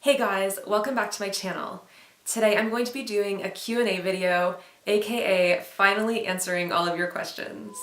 Hey guys, welcome back to my channel. Today I'm going to be doing a Q&A video, aka finally answering all of your questions.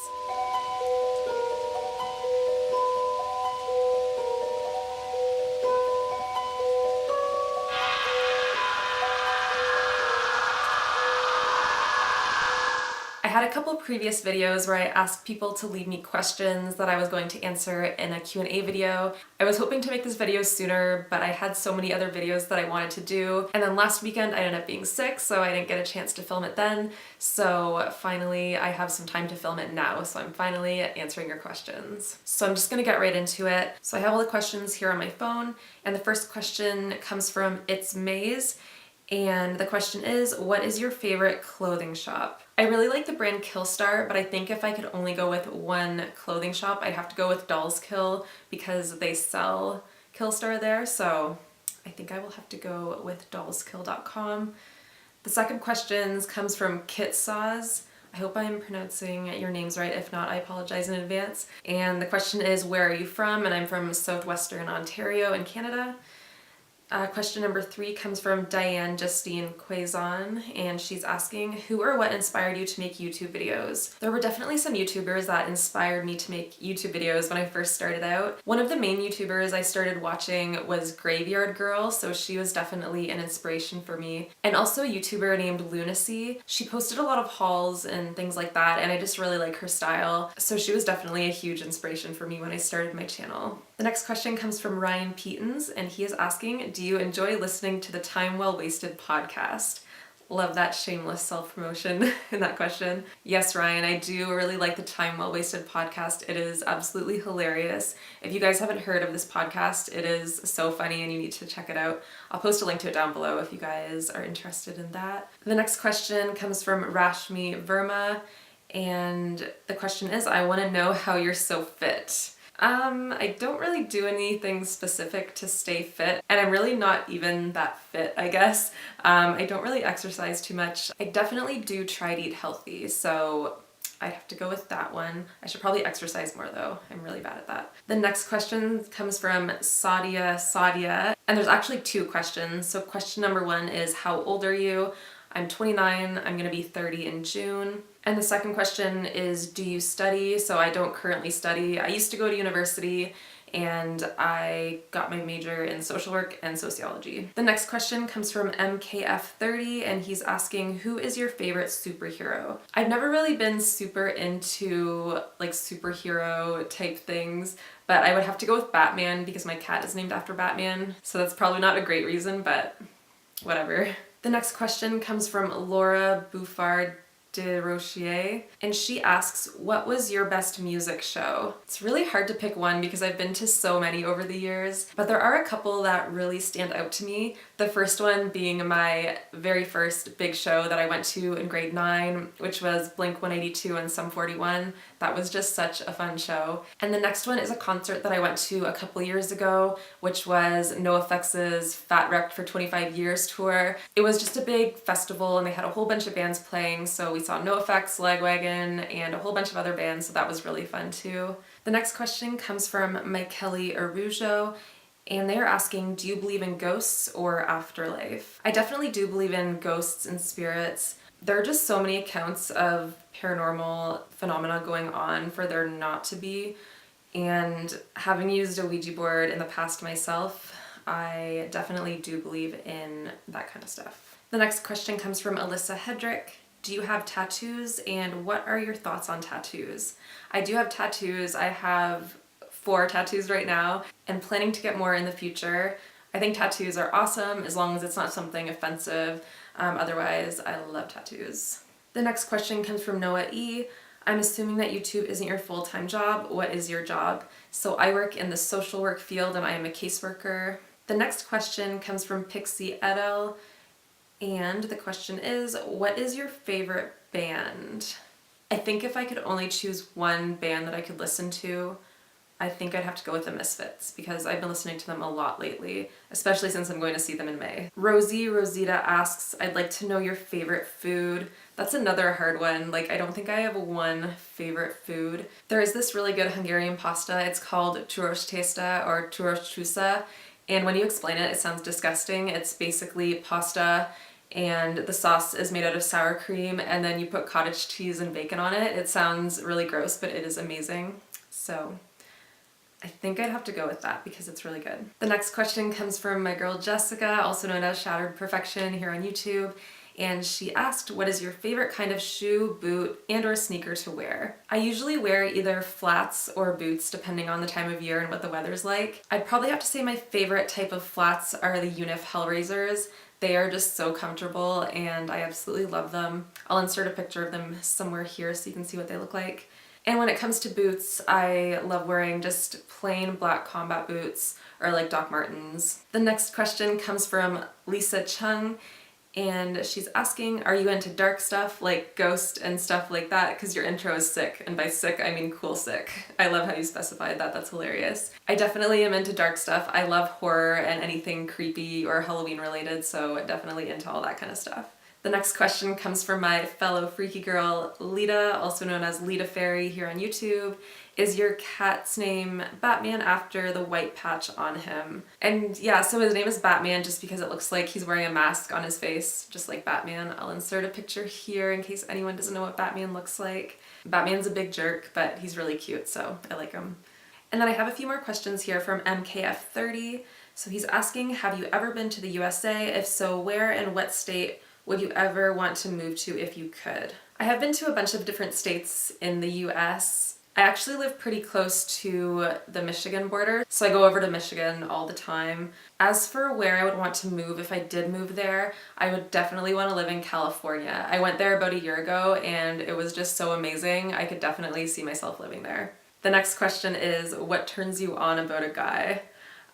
I had a couple previous videos where I asked people to leave me questions that I was going to answer in a Q&A video. I was hoping to make this video sooner, but I had so many other videos that I wanted to do. And then last weekend I ended up being sick, so I didn't get a chance to film it then. So finally I have some time to film it now, so I'm finally answering your questions. So I'm just gonna get right into it. So I have all the questions here on my phone, and the first question comes from It's Maze. And the question is, what is your favorite clothing shop? I really like the brand Killstar, but I think if I could only go with one clothing shop, I'd have to go with Dolls Kill because they sell Killstar there, so I think I will have to go with dollskill.com. The second question comes from Kitsaws. I hope I'm pronouncing your names right. If not, I apologize in advance. And the question is, where are you from? And I'm from southwestern Ontario in Canada. Question number 3 comes from Diane Justine Quaison, and she's asking, who or what inspired you to make YouTube videos? There were definitely some YouTubers that inspired me to make YouTube videos when I first started out. One of the main YouTubers I started watching was Graveyard Girl, so she was definitely an inspiration for me. And also a YouTuber named Lunacy. She posted a lot of hauls and things like that, and I just really like her style. So she was definitely a huge inspiration for me when I started my channel. The next question comes from Ryan Peetons, and he is asking, do you enjoy listening to the Time Well Wasted podcast? Love that shameless self-promotion in that question. Yes, Ryan, I do really like the Time Well Wasted podcast. It is absolutely hilarious. If you guys haven't heard of this podcast, it is so funny and you need to check it out. I'll post a link to it down below if you guys are interested in that. The next question comes from Rashmi Verma, and the question is, I want to know how you're so fit. I don't really do anything specific to stay fit, and I'm really not even that fit, I guess. I don't really exercise too much. I definitely do try to eat healthy, so I'd have to go with that one. I should probably exercise more though. I'm really bad at that. The next question comes from Sadia, and there's actually 2 questions. So question number 1 is, how old are you? I'm 29, I'm gonna be 30 in June. And the second question is, do you study? So I don't currently study. I used to go to university and I got my major in social work and sociology. The next question comes from MKF30, and he's asking, who is your favorite superhero? I've never really been super into like superhero type things, but I would have to go with Batman because my cat is named after Batman. So that's probably not a great reason, but whatever. The next question comes from Laura Bouffard de Rochier, and she asks, what was your best music show? It's really hard to pick one because I've been to so many over the years, but there are a couple that really stand out to me. The first one being my very first big show that I went to in grade 9, which was Blink 182 and Sum 41. That was just such a fun show. And the next one is a concert that I went to a couple years ago, which was NoFX's Fat Wrecked for 25 Years tour. It was just a big festival and they had a whole bunch of bands playing, so we saw NoFX, Lagwagon, and a whole bunch of other bands, so that was really fun too. The next question comes from Mikeli Arujo, and they're asking, do you believe in ghosts or afterlife? I definitely do believe in ghosts and spirits. There are just so many accounts of paranormal phenomena going on for there not to be, and having used a Ouija board in the past myself, I definitely do believe in that kind of stuff. The next question comes from Alyssa Hedrick. Do you have tattoos, and what are your thoughts on tattoos? I do have tattoos. I have 4 tattoos right now and planning to get more in the future. I think tattoos are awesome as long as it's not something offensive. Otherwise, I love tattoos. The next question comes from Noah E. I'm assuming that YouTube isn't your full-time job. What is your job? So I work in the social work field and I am a caseworker. The next question comes from Pixie Edel. And the question is, what is your favorite band? I think if I could only choose one band that I could listen to, I think I'd have to go with the Misfits because I've been listening to them a lot lately, especially since I'm going to see them in May. Rosie Rosita asks, I'd like to know your favorite food. That's another hard one. Like, I don't think I have one favorite food. There is this really good Hungarian pasta. It's called Turos Testa or Turos Chusa, And when you explain it, it sounds disgusting. It's basically pasta and the sauce is made out of sour cream and then you put cottage cheese and bacon on it. It sounds really gross, but it is amazing. So I think I'd have to go with that because it's really good. The next question comes from my girl Jessica, also known as Shattered Perfection here on YouTube. And she asked, what is your favorite kind of shoe, boot, and or sneaker to wear? I usually wear either flats or boots depending on the time of year and what the weather's like. I'd probably have to say my favorite type of flats are the Unif Hellraisers. They are just so comfortable and I absolutely love them. I'll insert a picture of them somewhere here so you can see what they look like. And when it comes to boots, I love wearing just plain black Kombat boots or like Doc Martens. The next question comes from Lisa Chung. And she's asking, are you into dark stuff like Ghost and stuff like that? Because your intro is sick, and by sick I mean cool sick. I love how you specified that, that's hilarious. I definitely am into dark stuff. I love horror and anything creepy or Halloween related, so definitely into all that kind of stuff. The next question comes from my fellow freaky girl, Lita, also known as Lita Fairy here on YouTube. Is your cat's name Batman after the white patch on him? And yeah, so his name is Batman just because it looks like he's wearing a mask on his face, just like Batman. I'll insert a picture here in case anyone doesn't know what Batman looks like. Batman's a big jerk, but he's really cute, so I like him. And then I have a few more questions here from MKF30. So he's asking, have you ever been to the USA? If so, where and what state would you ever want to move to if you could? I have been to a bunch of different states in the US. I actually live pretty close to the Michigan border, so I go over to Michigan all the time. As for where I would want to move if I did move there, I would definitely want to live in California. I went there about a year ago and it was just so amazing. I could definitely see myself living there. The next question is, what turns you on about a guy?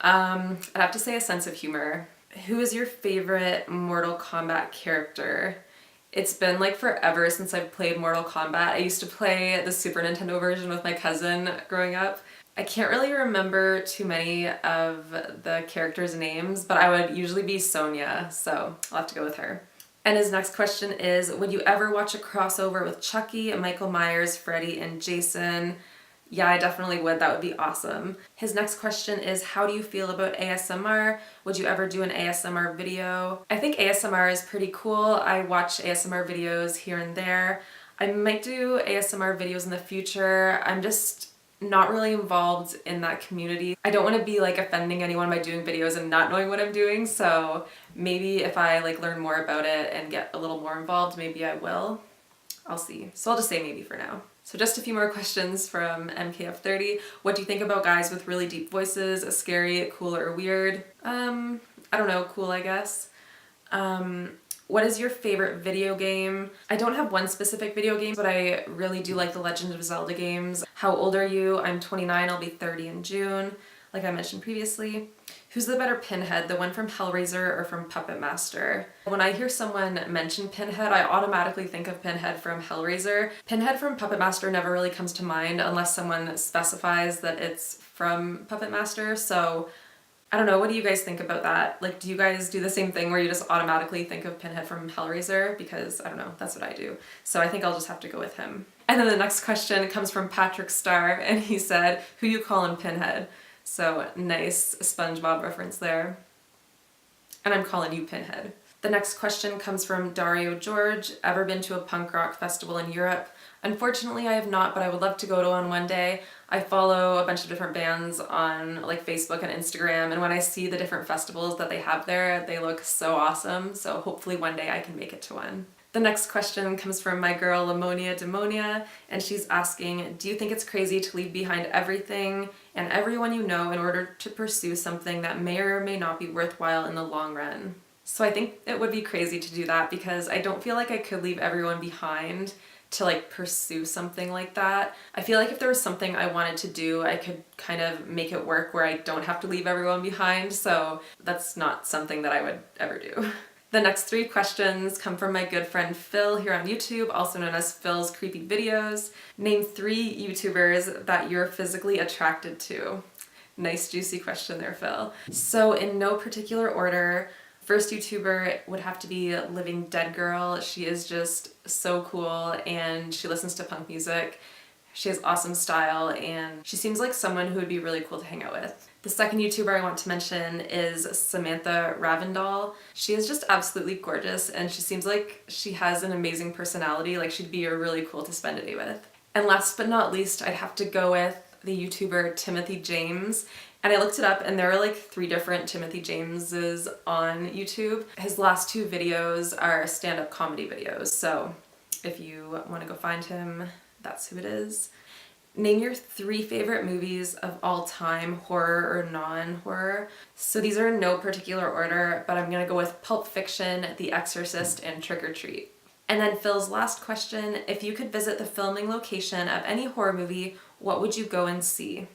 I'd have to say a sense of humor. Who is your favorite Mortal Kombat character? It's been like forever since I've played Mortal Kombat. I used to play the Super Nintendo version with my cousin growing up. I can't really remember too many of the characters' names, but I would usually be Sonya, so I'll have to go with her. And his next question is, would you ever watch a crossover with Chucky, Michael Myers, Freddy, and Jason? Yeah, I definitely would. That would be awesome. His next question is, how do you feel about ASMR? Would you ever do an ASMR video? I think ASMR is pretty cool. I watch ASMR videos here and there. I might do ASMR videos in the future. I'm just not really involved in that community. I don't want to be like offending anyone by doing videos and not knowing what I'm doing, so maybe if I like learn more about it and get a little more involved, maybe I will. I'll see. So I'll just say maybe for now. So just a few more questions from MKF30. What do you think about guys with really deep voices? Scary, cool, or weird? I don't know, cool I guess. What is your favorite video game? I don't have one specific video game, but I really do like the Legend of Zelda games. How old are you? I'm 29, I'll be 30 in June, like I mentioned previously. Who's the better Pinhead, the one from Hellraiser or from Puppet Master? When I hear someone mention Pinhead, I automatically think of Pinhead from Hellraiser. Pinhead from Puppet Master never really comes to mind unless someone specifies that it's from Puppet Master, so I don't know, what do you guys think about that? Like, do you guys do the same thing where you just automatically think of Pinhead from Hellraiser? Because, I don't know, that's what I do. So I think I'll just have to go with him. And then the next question comes from Patrick Starr, and he said, who you calling Pinhead? So nice SpongeBob reference there. And I'm calling you Pinhead. The next question comes from Dario George. Ever been to a punk rock festival in Europe? Unfortunately, I have not, but I would love to go to one day. I follow a bunch of different bands on like Facebook and Instagram, and when I see the different festivals that they have there, they look so awesome. So hopefully one day I can make it to one. The next question comes from my girl Lamonia Demonia, and she's asking, do you think it's crazy to leave behind everything and everyone you know in order to pursue something that may or may not be worthwhile in the long run? So I think it would be crazy to do that because I don't feel like I could leave everyone behind to like pursue something like that. I feel like if there was something I wanted to do, I could kind of make it work where I don't have to leave everyone behind, so that's not something that I would ever do. The next 3 questions come from my good friend Phil here on YouTube, also known as Phil's Creepy Videos. Name 3 YouTubers that you're physically attracted to. Nice juicy question there, Phil. So in no particular order, first YouTuber would have to be Living Dead Girl. She is just so cool and she listens to punk music. She has awesome style and she seems like someone who would be really cool to hang out with. The second YouTuber I want to mention is Samantha Ravindal. She is just absolutely gorgeous and she seems like she has an amazing personality, like she'd be really cool to spend a day with. And last but not least, I'd have to go with the YouTuber Timothy James. And I looked it up and there are like 3 different Timothy Jameses on YouTube. His last 2 videos are stand-up comedy videos, so if you want to go find him, that's who it is. Name your 3 favorite movies of all time, horror or non-horror. So these are in no particular order, but I'm gonna go with Pulp Fiction, The Exorcist, and Trick or Treat. And then Phil's last question, if you could visit the filming location of any horror movie, what would you go and see?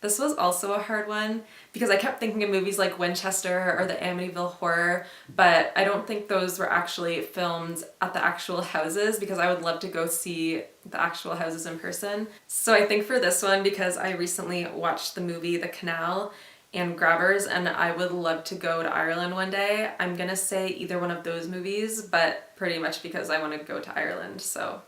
This was also a hard one because I kept thinking of movies like Winchester or the Amityville Horror, but I don't think those were actually filmed at the actual houses because I would love to go see the actual houses in person. So I think for this one, because I recently watched the movie The Canal and Grabbers and I would love to go to Ireland one day, I'm gonna say either one of those movies, but pretty much because I want to go to Ireland, so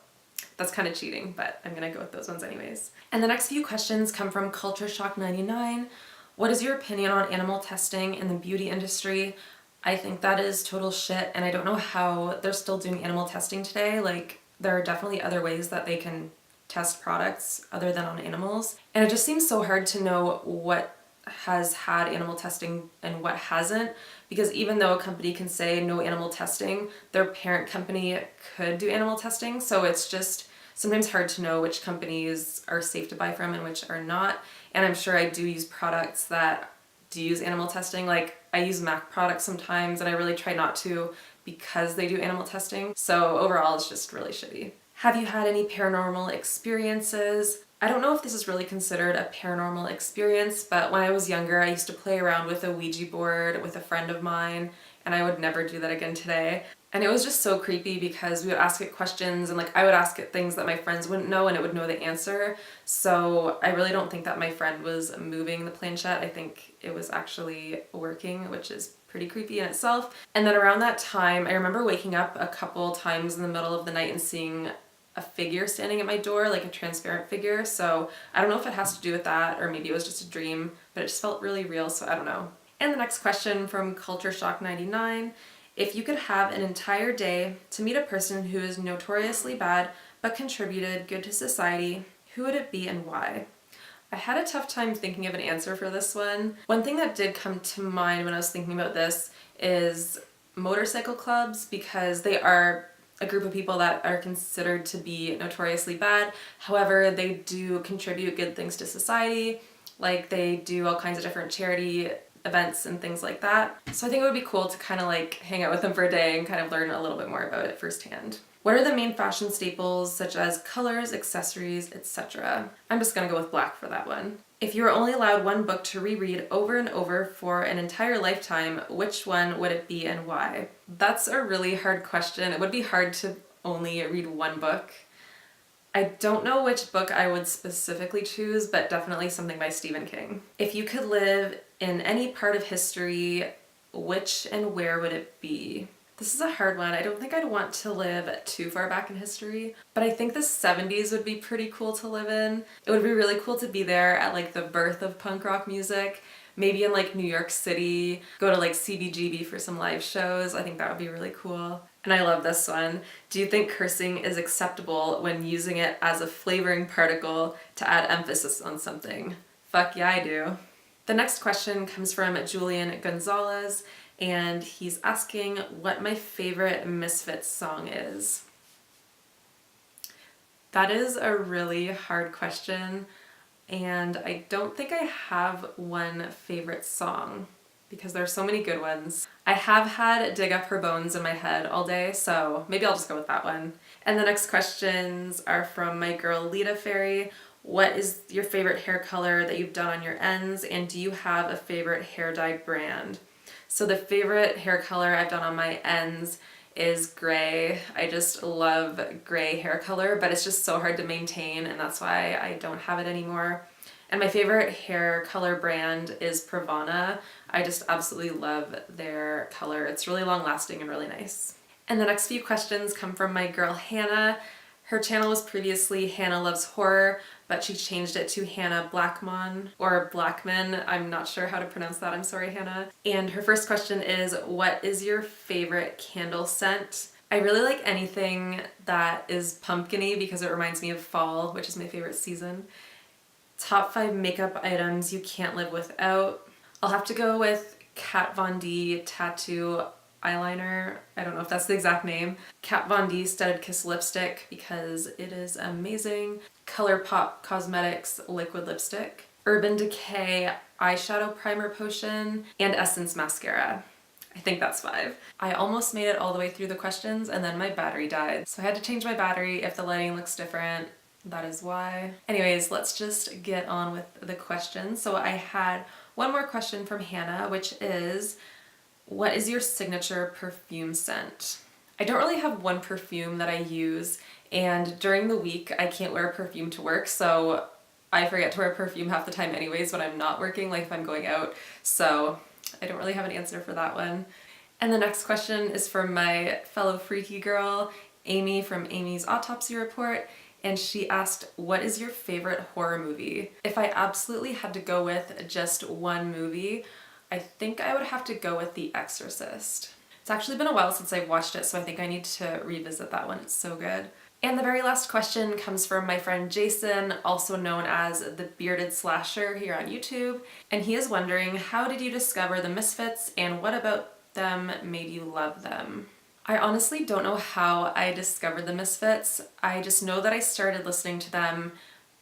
that's kind of cheating, but I'm gonna go with those ones anyways. And the next few questions come from Culture Shock 99. What is your opinion on animal testing in the beauty industry? I think that is total shit, and I don't know how they're still doing animal testing today. Like, there are definitely other ways that they can test products other than on animals. And it just seems so hard to know what has had animal testing and what hasn't, because even though a company can say no animal testing, their parent company could do animal testing, so it's just sometimes hard to know which companies are safe to buy from and which are not. And I'm sure I do use products that do use animal testing. Like I use MAC products sometimes and I really try not to because they do animal testing. So overall it's just really shitty. Have you had any paranormal experiences? I don't know if this is really considered a paranormal experience, but when I was younger I used to play around with a Ouija board with a friend of mine and I would never do that again today. And it was just so creepy because we would ask it questions and like I would ask it things that my friends wouldn't know and it would know the answer. So I really don't think that my friend was moving the planchette. I think it was actually working, which is pretty creepy in itself. And then around that time, I remember waking up a couple times in the middle of the night and seeing a figure standing at my door, like a transparent figure. So I don't know if it has to do with that or maybe it was just a dream, but it just felt really real, so I don't know. And the next question from Culture Shock 99. If you could have an entire day to meet a person who is notoriously bad but contributed good to society, who would it be and why? I had a tough time thinking of an answer for this one. One thing that did come to mind when I was thinking about this is motorcycle clubs, because they are a group of people that are considered to be notoriously bad. However, they do contribute good things to society. Like they do all kinds of different charity events and things like that. So I think it would be cool to kind of like hang out with them for a day and kind of learn a little bit more about it firsthand. What are the main fashion staples such as colors, accessories, etc.? I'm just gonna go with black for that one. If you were only allowed one book to reread over and over for an entire lifetime, which one would it be and why? That's a really hard question. It would be hard to only read one book. I don't know which book I would specifically choose, but definitely something by Stephen King. If you could live in any part of history, which and where would it be? This is a hard one. I don't think I'd want to live too far back in history, but I think the 70s would be pretty cool to live in. It would be really cool to be there at like the birth of punk rock music, maybe in like New York City, go to like CBGB for some live shows. I think that would be really cool. And I love this one. Do you think cursing is acceptable when using it as a flavoring particle to add emphasis on something? Fuck yeah, I do. The next question comes from Julian Gonzalez, and he's asking what my favorite Misfits song is. That is a really hard question, and I don't think I have one favorite song because there are so many good ones. I have had Dig Up Her Bones in my head all day, so maybe I'll just go with that one. And the next questions are from my girl Lita Fairy. What is your favorite hair color that you've done on your ends, and do you have a favorite hair dye brand? So the favorite hair color I've done on my ends is gray. I just love gray hair color, but it's just so hard to maintain, and that's why I don't have it anymore. And my favorite hair color brand is Pravana. I just absolutely love their color. It's really long lasting and really nice. And the next few questions come from my girl Hannah. Her channel was previously Hannah Loves Horror, but she changed it to Hannah Blackman or Blackman. I'm not sure how to pronounce that. I'm sorry, Hannah. And her first question is, what is your favorite candle scent? I really like anything that is pumpkin-y because it reminds me of fall, which is my favorite season. Top 5 makeup items you can't live without. I'll have to go with Kat Von D Tattoo Eyeliner. I don't know if that's the exact name. Kat Von D Studded Kiss Lipstick because it is amazing. ColourPop Cosmetics Liquid Lipstick. Urban Decay Eyeshadow Primer Potion. And Essence Mascara. I think that's 5. I almost made it all the way through the questions and then my battery died. So I had to change my battery. If the lighting looks different, that is why. Anyways, let's just get on with the questions. So I had one more question from Hannah, which is, what is your signature perfume scent? I don't really have one perfume that I use, and during the week I can't wear perfume to work, so I forget to wear perfume half the time anyways when I'm not working, like if I'm going out, so I don't really have an answer for that one. And the next question is from my fellow freaky girl, Amy from Amy's Autopsy Report, and she asked, what is your favorite horror movie? If I absolutely had to go with just one movie, I think I would have to go with The Exorcist. It's actually been a while since I've watched it, so I think I need to revisit that one. It's so good. And the very last question comes from my friend Jason, also known as the Bearded Slasher here on YouTube. And he is wondering, how did you discover the Misfits and what about them made you love them? I honestly don't know how I discovered the Misfits. I just know that I started listening to them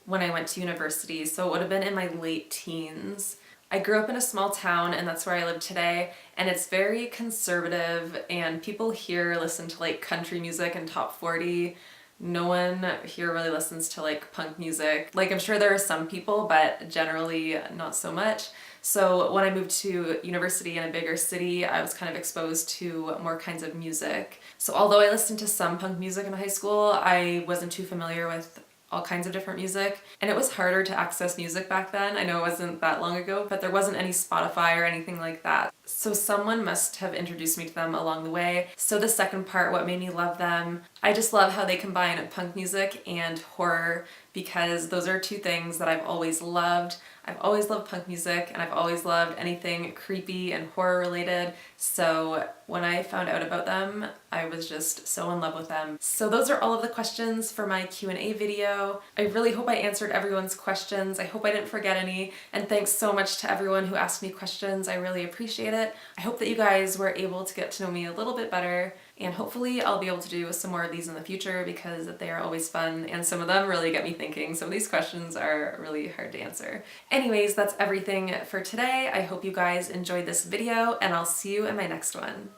when I went to university, so it would have been in my late teens. I grew up in a small town and that's where I live today, and it's very conservative and people here listen to like country music and top 40. No one here really listens to like punk music. Like I'm sure there are some people, but generally not so much. So when I moved to university in a bigger city, I was kind of exposed to more kinds of music. So although I listened to some punk music in high school, I wasn't too familiar with all kinds of different music, and it was harder to access music back then. I know it wasn't that long ago, but there wasn't any Spotify or anything like that. So someone must have introduced me to them along the way. So the second part, what made me love them, I just love how they combine punk music and horror because those are two things that I've always loved. I've always loved punk music and I've always loved anything creepy and horror related. So when I found out about them, I was just so in love with them. So those are all of the questions for my Q&A video. I really hope I answered everyone's questions. I hope I didn't forget any. And thanks so much to everyone who asked me questions. I really appreciate it. I hope that you guys were able to get to know me a little bit better. And hopefully I'll be able to do some more of these in the future because they are always fun and some of them really get me thinking. Some of these questions are really hard to answer. Anyways, that's everything for today. I hope you guys enjoyed this video and I'll see you in my next one.